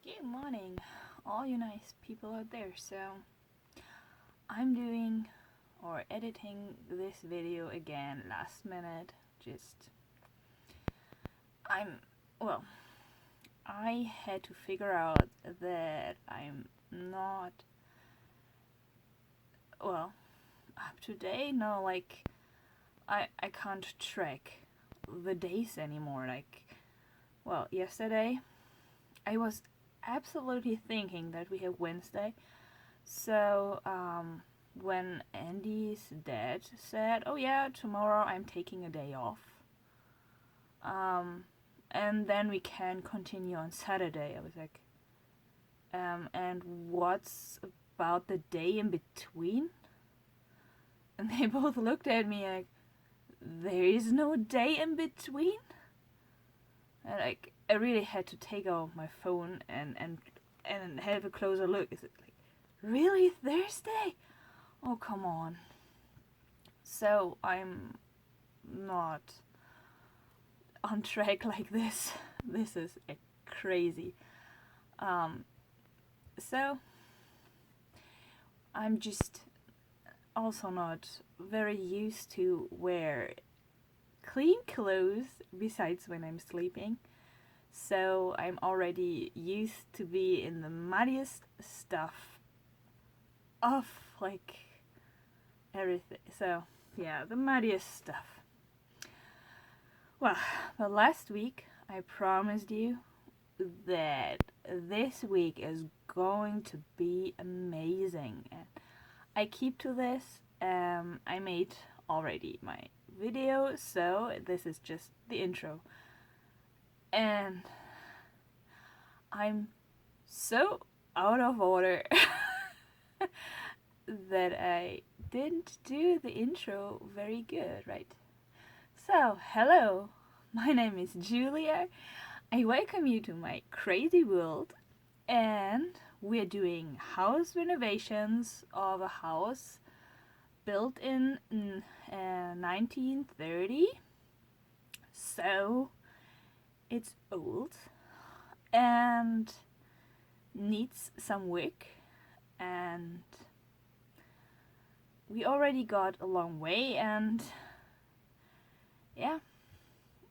Good morning, all you nice people out there. So, I'm doing or editing this video again last minute. I'm, well, I had to figure out that I'm not, up to date. No, I can't track the days anymore. Yesterday I was absolutely thinking that we have Wednesday. So, when Andy's dad said, "Oh yeah, tomorrow I'm taking a day off," and then we can continue on Saturday, I was like, and what's about the day in between? And they both looked at me like, there is no day in between? And I really had to take out my phone and have a closer look. Is it like, really Thursday? Oh, come on. So I'm not on track like this. This is crazy. So I'm just also not very used to wear clean clothes besides when I'm sleeping. So I'm already used to be in the muddiest stuff of everything. So yeah, the muddiest stuff. Well, but last week I promised you that this week is going to be amazing, and I keep to this. I made already my video, so this is just the intro, and I'm so out of order that I didn't do the intro very good, right? So, hello, my name is Julia. I welcome you to my crazy world, and we're doing house renovations of a house built in 1930. So, it's old and needs some work, and we already got a long way, and yeah,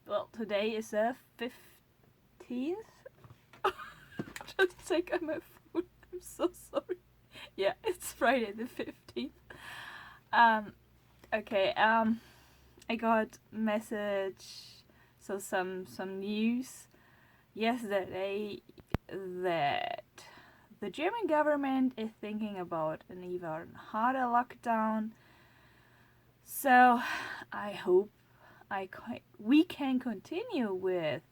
well, today is the 15th. Just check on my phone. I'm so sorry. Yeah, it's Friday the 15th. Okay, I got message, so some news yesterday that the German government is thinking about an even harder lockdown. So I hope we can continue with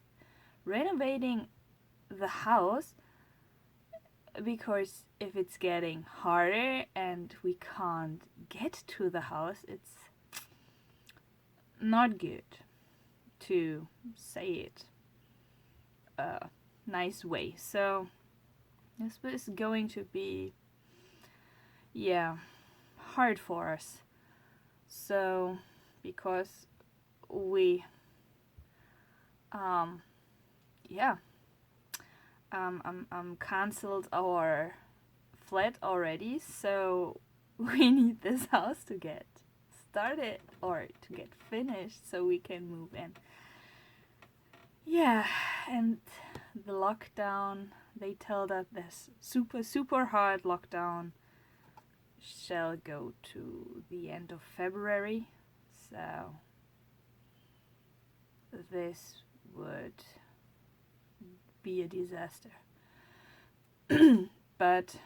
renovating the house, because if it's getting harder and we can't get to the house, it's not good, to say it a nice way. So this was going to be, hard for us. So because we cancelled our flat already, so we need this house to get started or to get finished so we can move in. Yeah, and the lockdown, they told us this super hard lockdown shall go to the end of February. So this would be a disaster. But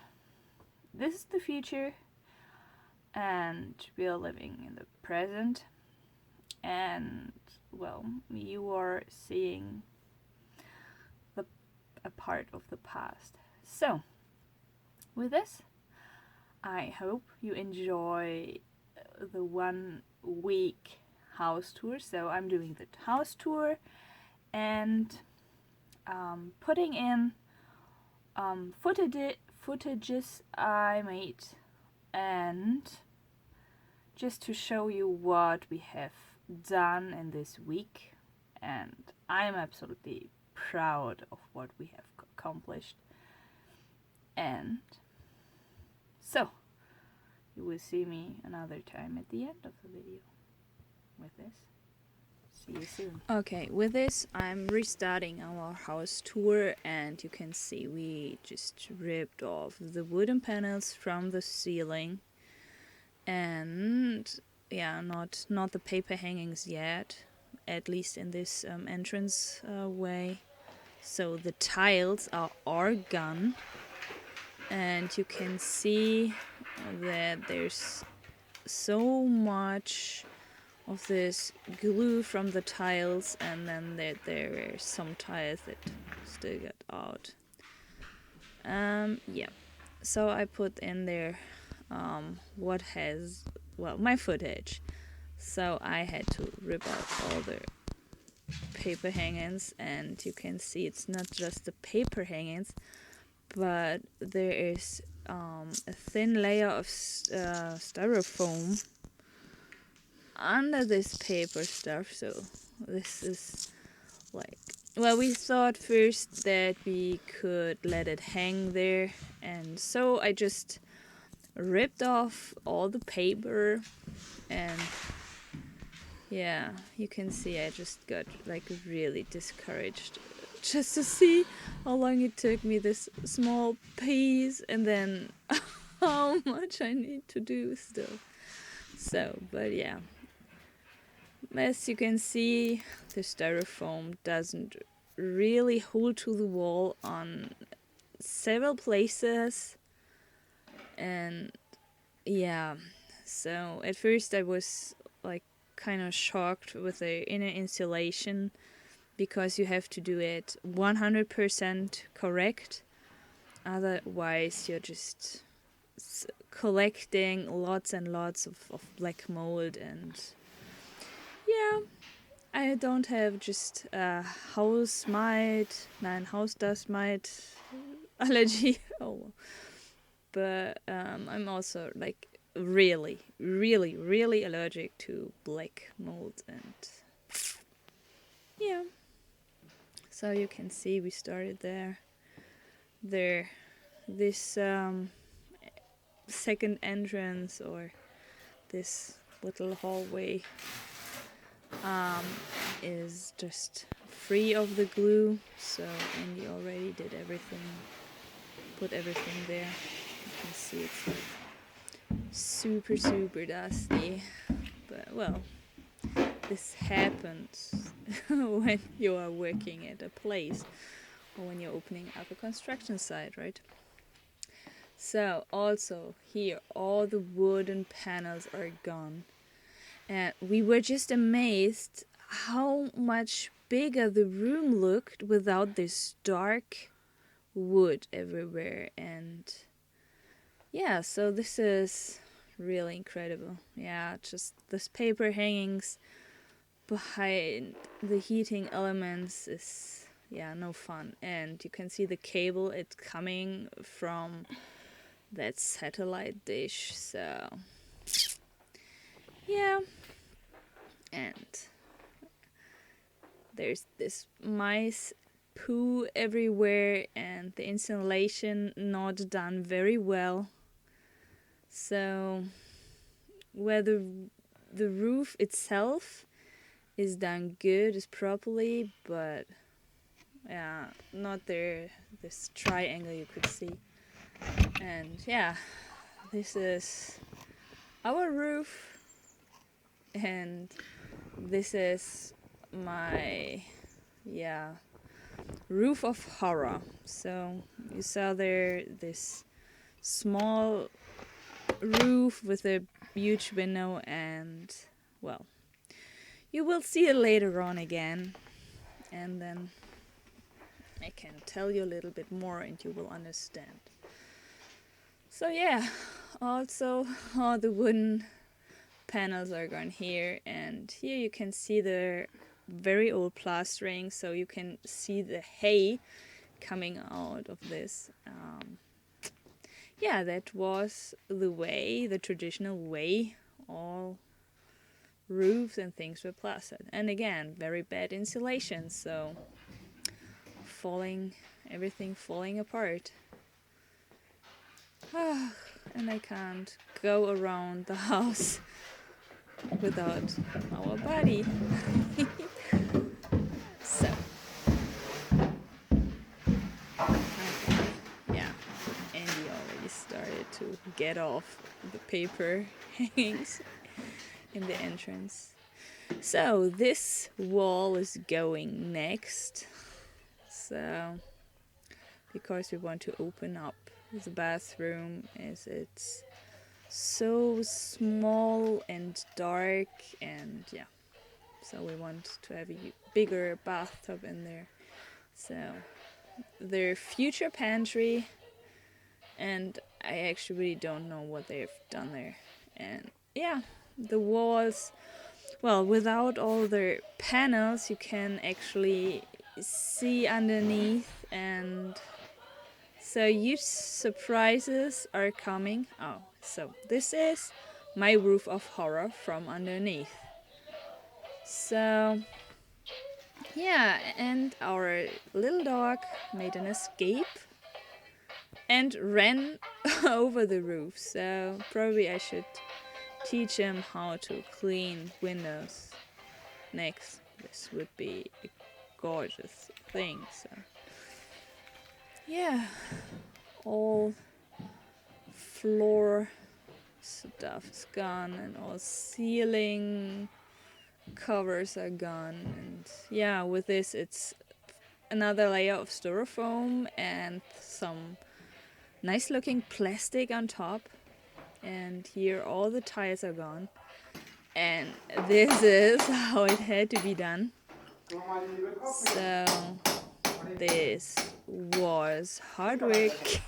this is the future, and we are living in the present, and well, you are seeing a part of the past. So with this, I hope you enjoy the 1 week house tour. So I'm doing the house tour and putting in footages I made, and just to show you what we have done in this week. And I'm absolutely proud of what we have accomplished. And so, you will see me another time at the end of the video with this. See you soon. Okay, with this I'm restarting our house tour, and you can see we just ripped off the wooden panels from the ceiling, and yeah, not the paper hangings yet, at least in this entrance way. So the tiles are gone, and you can see that there's so much of this glue from the tiles, and then there are some tiles that still got out. Yeah, so I put in there what has, well, my footage. So I had to rip out all the paper hangings, and you can see it's not just the paper hangings, but there is a thin layer of styrofoam under this paper stuff. So this is like, well, we thought first that we could let it hang there, and so I just ripped off all the paper, and yeah, you can see I just got like really discouraged just to see how long it took me this small piece, and then how much I need to do still. So, but yeah, as you can see, the styrofoam doesn't really hold to the wall on several places, and yeah, so at first I was like kind of shocked with the inner insulation, because you have to do it 100% correct, otherwise you're just collecting lots and lots of black mold. And yeah, I don't have just house dust mite allergy. Oh, but I'm also like really allergic to black mold, and yeah. So you can see we started there. This second entrance, or this little hallway, is just free of the glue. So Andy already did everything, put everything there. You can see it's like super dusty, but well, this happens when you are working at a place, or when you're opening up a construction site, right? So also here, all the wooden panels are gone, and we were just amazed how much bigger the room looked without this dark wood everywhere. And yeah, so this is really incredible. Yeah, just this paper hangings behind the heating elements is, yeah, no fun. And you can see the cable, it's coming from that satellite dish. So yeah, and there's this mice poo everywhere, and the insulation not done very well. So where the roof itself is done good, is properly, but yeah, not there, this triangle you could see. And yeah, this is our roof, and this is my, yeah, roof of horror. So you saw there this small roof with a huge window, and well, you will see it later on again, and then I can tell you a little bit more and you will understand. So yeah, also all the wooden panels are gone here, and here you can see the very old plastering, so you can see the hay coming out of this. Yeah, that was the way, the traditional way all roofs and things were plastered. And again, very bad insulation, so everything falling apart. And I can't go around the house without our buddy. So, okay, yeah, Andy already started to get off the paper hangings in the entrance. So this wall is going next. So, because we want to open up the bathroom as it's so small and dark, and yeah, so we want to have a bigger bathtub in there. So their future pantry, and I actually really don't know what they've done there. And yeah, the walls, well, without all their panels, you can actually see underneath, and so huge surprises are coming. Oh, so this is my roof of horror from underneath. So yeah, and our little dog made an escape and ran over the roof. So probably I should teach him how to clean windows next. This would be a gorgeous thing. So yeah, all floor stuff is gone and all ceiling covers are gone, and yeah, with this it's another layer of styrofoam and some nice looking plastic on top, and here all the tiles are gone, and this is how it had to be done. So this was hard work.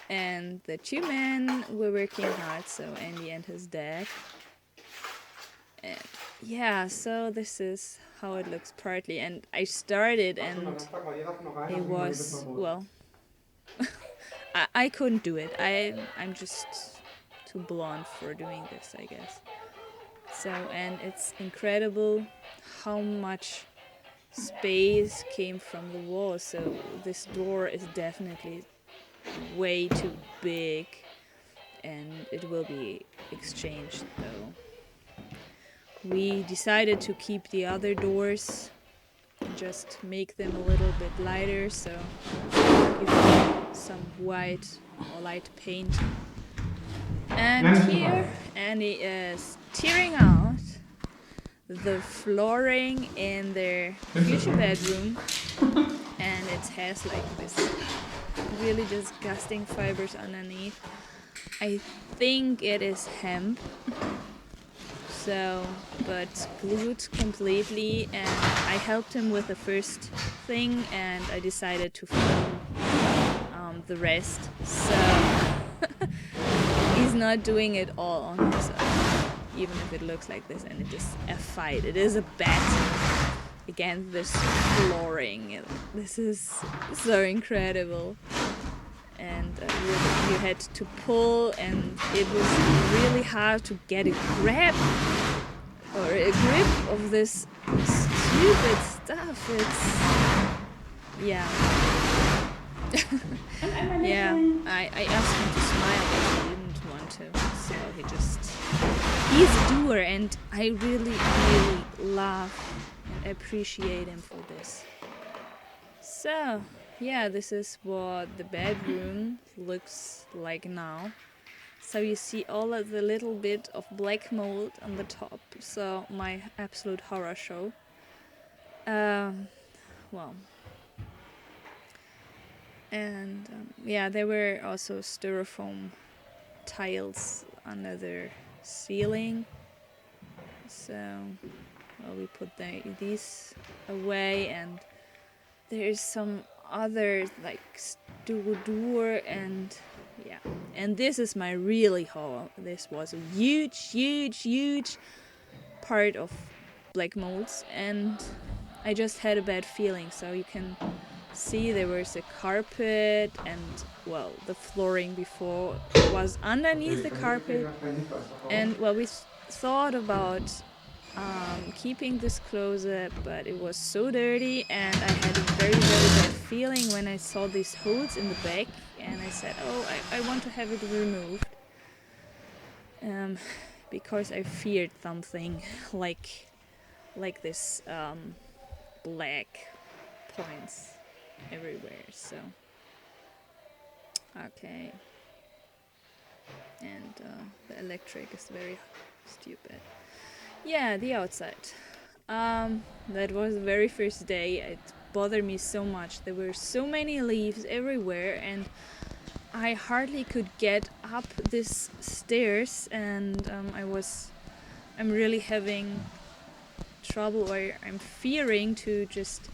And the two men were working hard, so Andy and his dad. And yeah, so this is how it looks partly. And I started and it was, well, I couldn't do it. I'm just too blonde for doing this, I guess. So, and it's incredible how much space came from the wall. So this door is definitely way too big, and it will be exchanged though. We decided to keep the other doors, just make them a little bit lighter, so give them some white or light paint. And here Andy is tearing out the flooring in their future bedroom, and it has like this really disgusting fibers underneath. I think it is hemp, so, but glued completely, and I helped him with the first thing, and I decided to film the rest, so he's not doing it all on himself, even if it looks like this, and it is a fight. It is a battle against this flooring. This is so incredible. And you had to pull, and it was really hard to get a grip of this stupid stuff. It's yeah. Yeah, I asked him to smile, but he didn't want to, so he's a doer, and I really love and appreciate him for this. So yeah, this is what the bedroom looks like now. So you see all of the little bit of black mold on the top. So my absolute horror show. Well, and yeah, there were also styrofoam tiles under the ceiling. So well, we put these away, and there's some other like door, and yeah, and this is my really horror. This was a huge part of black molds, and I just had a bad feeling. So you can see there was a carpet, and well, the flooring before was underneath the carpet, and well, we thought about keeping this closet, but it was so dirty, and I had a very bad feeling when I saw these holes in the back, and I said, oh, I want to have it removed. Because I feared something like this black points everywhere. So okay, and the electric is very stupid. Yeah, the outside. That was the very first day. It bothered me so much. There were so many leaves everywhere, and I hardly could get up this stairs, and I'm really having trouble, or I'm fearing to just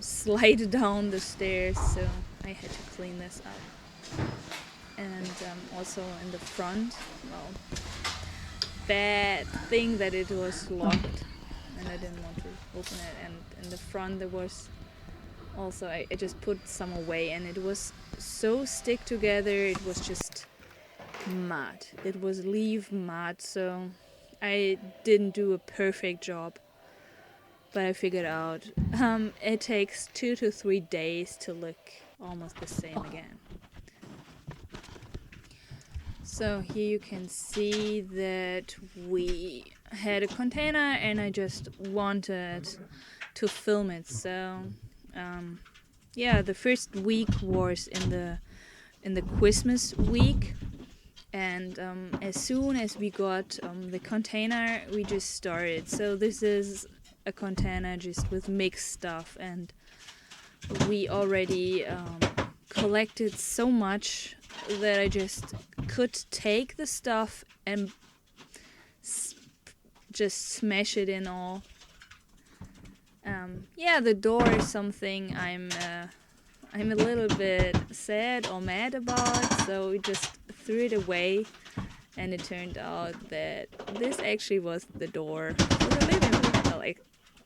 slide down the stairs, so I had to clean this up. And also in the front, well, bad thing that it was locked and I didn't want to open it, and in the front there was also, I just put some away, and it was so stick together, it was just mud. It was leaf mud, so I didn't do a perfect job. But I figured out it takes 2 to 3 days to look almost the same again. So here you can see that we had a container and I just wanted to film it. So yeah, the first week was in the Christmas week, and as soon as we got the container, we just started. So this is a container just with mixed stuff, and we already collected so much that I just could take the stuff and just smash it in all. Yeah, the door is something I'm a little bit sad or mad about, so we just threw it away, and it turned out that this actually was the door for the living room. Well,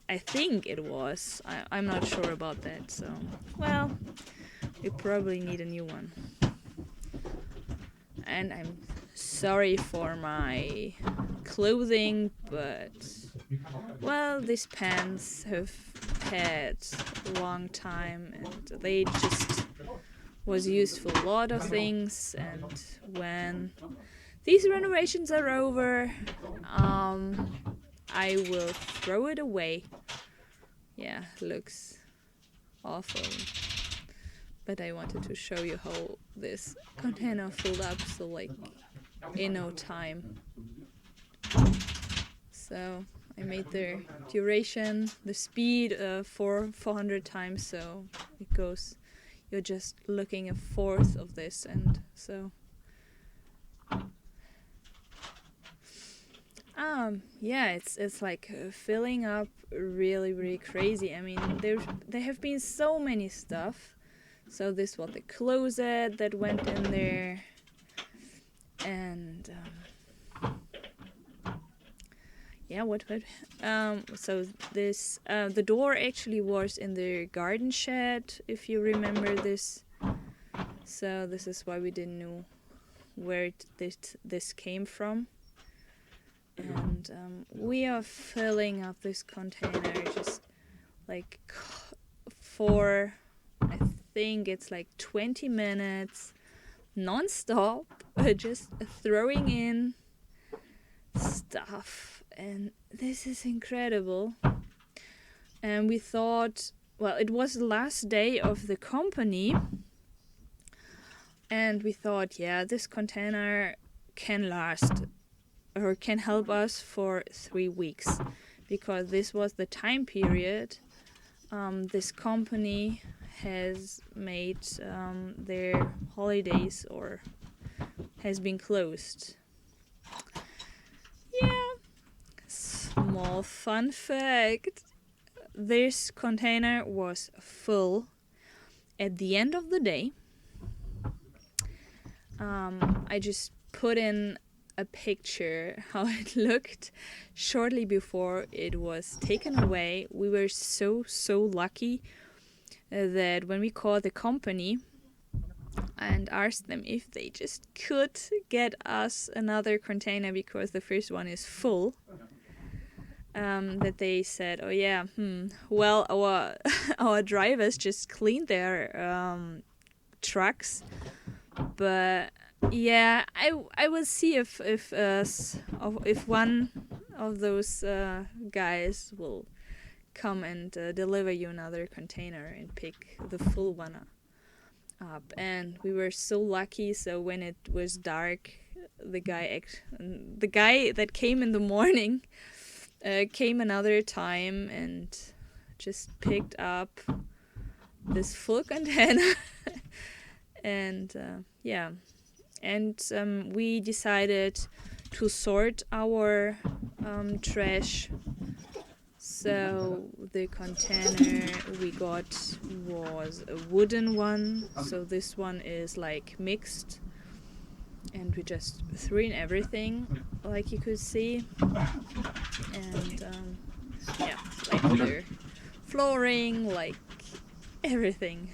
I think it was. I'm not sure about that, so well, we probably need a new one. And I'm sorry for my clothing, but well, these pants have had a long time, and they just was used for a lot of things. And when these renovations are over, I will throw it away. Yeah, looks awful. But I wanted to show you how this container filled up, so like in no time. So I made the duration, the speed 400 times, so it goes, you're just looking a fourth of this, and so yeah, it's like filling up really crazy. I mean, there have been so many stuff. So this was the closet that went in there, and yeah, what so this the door actually was in the garden shed, if you remember this. So this is why we didn't know where this came from. And we are filling up this container just like for, I think it's like 20 minutes non-stop, just throwing in stuff, and this is incredible. And we thought, well, it was the last day of the company, and we thought, yeah, this container can last or can help us for 3 weeks, because this was the time period this company has made their holidays, or has been closed. Yeah, small fun fact, this container was full at the end of the day. I just put in a picture how it looked shortly before it was taken away. We were so lucky that when we called the company and asked them if they just could get us another container because the first one is full, that they said, oh yeah, well, our drivers just cleaned their trucks. But yeah, I will see if one of those guys will come and deliver you another container and pick the full one up. And we were so lucky. So when it was dark, the guy that came in the morning came another time and just picked up this full container. And yeah, and we decided to sort our trash. So the container we got was a wooden one, so this one is like mixed, and we just threw in everything, like you could see. And yeah, like the flooring, like everything.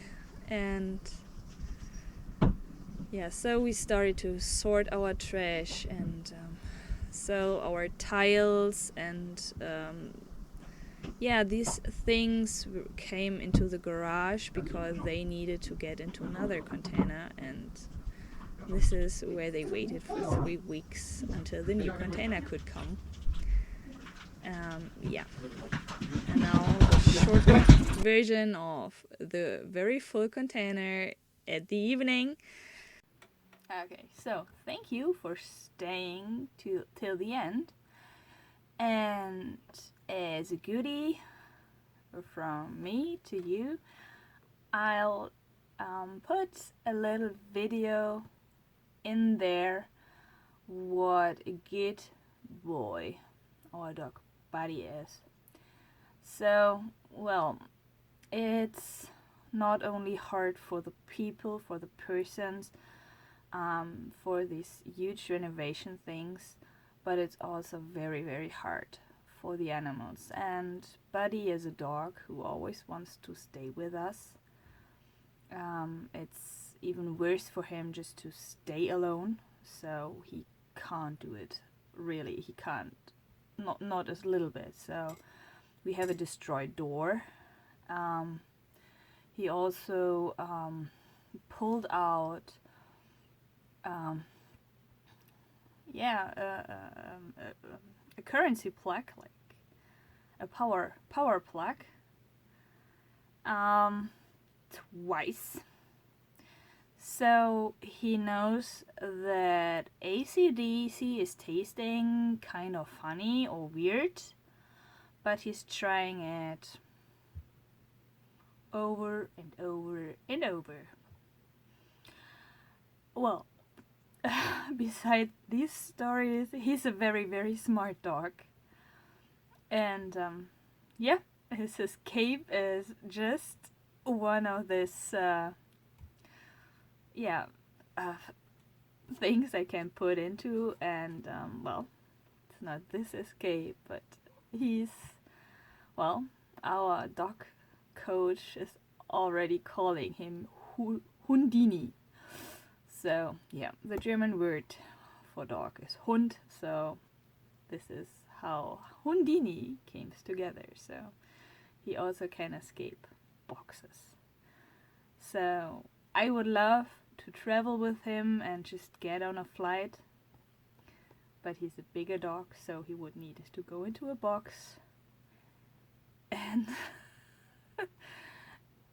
And yeah, so we started to sort our trash, and so our tiles and yeah, these things came into the garage because they needed to get into another container, and this is where they waited for 3 weeks until the new container could come. Yeah, and now the short version of the very full container at the evening. Okay, so thank you for staying till the end. And as a goodie from me to you, I'll put a little video in there what a good boy our dog Buddy is. So, well, it's not only hard for the people, for the persons, for these huge renovation things, but it's also very, very hard for the animals. And Buddy is a dog who always wants to stay with us. It's even worse for him just to stay alone, so he can't do it. Really, he can't. Not a little bit. So we have a destroyed door. He also pulled out a currency plaque, like a power plaque, twice. So he knows that AC/DC is tasting kind of funny or weird, but he's trying it over and over and over. Well, besides these stories, he's a very, very smart dog. And yeah, his escape is just one of this things I can put into. And well, it's not this escape, but our dog coach is already calling him Hundini. So yeah, the German word for dog is Hund, so this is how Hundini came together. So he also can escape boxes. So I would love to travel with him and just get on a flight, but he's a bigger dog, so he would need to go into a box, and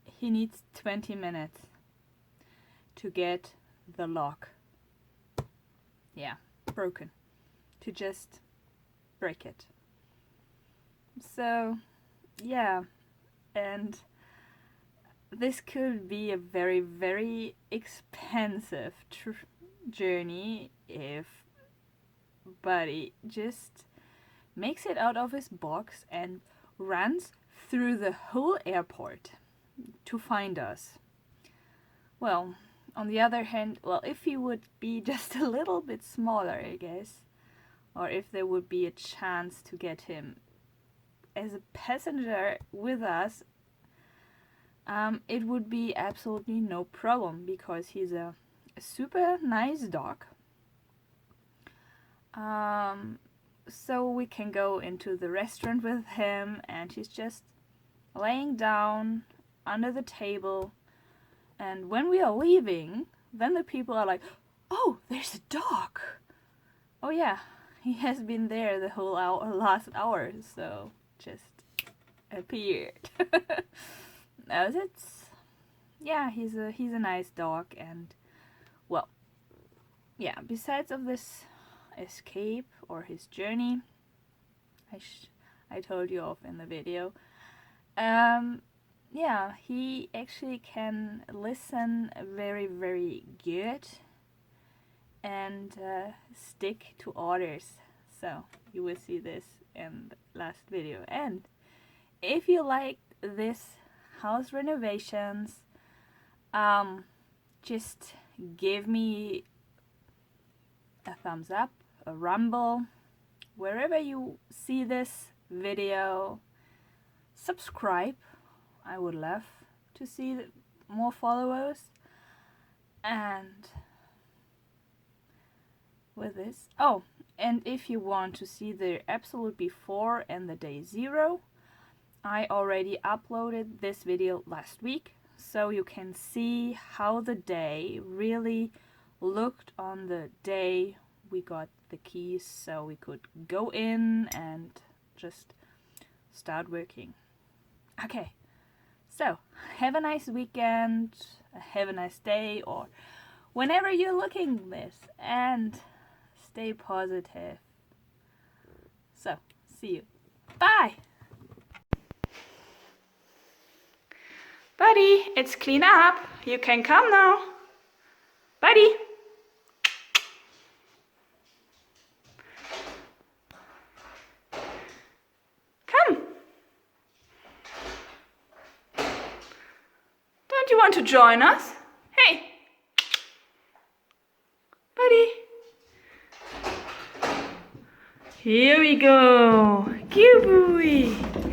he needs 20 minutes to get the lock broken, to just break it. So yeah, and this could be a very, very expensive journey if Buddy just makes it out of his box and runs through the whole airport to find us. Well, on the other hand, if he would be just a little bit smaller, I guess, or if there would be a chance to get him as a passenger with us, it would be absolutely no problem, because he's a super nice dog. So we can go into the restaurant with him, and he's just laying down under the table And when we are leaving, then the people are like, oh, there's a dog. Oh yeah, he has been there the whole last hour, so just appeared. No, yeah, he's a nice dog, and well, yeah, besides of this escape or his journey, I told you off in the video, yeah, he actually can listen very, very good and stick to orders. So you will see this in the last video. And if you like this house renovations, just give me a thumbs up, a rumble, wherever you see this video. Subscribe. I would love to see more followers. And with this, oh, and if you want to see the absolute before and the day 0, I already uploaded this video last week, so you can see how the day really looked on the day we got the keys, so we could go in and just start working. Okay, so have a nice weekend, have a nice day, or whenever you're looking this, and stay positive. So, see you. Bye! Buddy, it's clean up. You can come now. Buddy! Come! Don't you want to join us? Hey! Buddy! Here we go. Cute boy!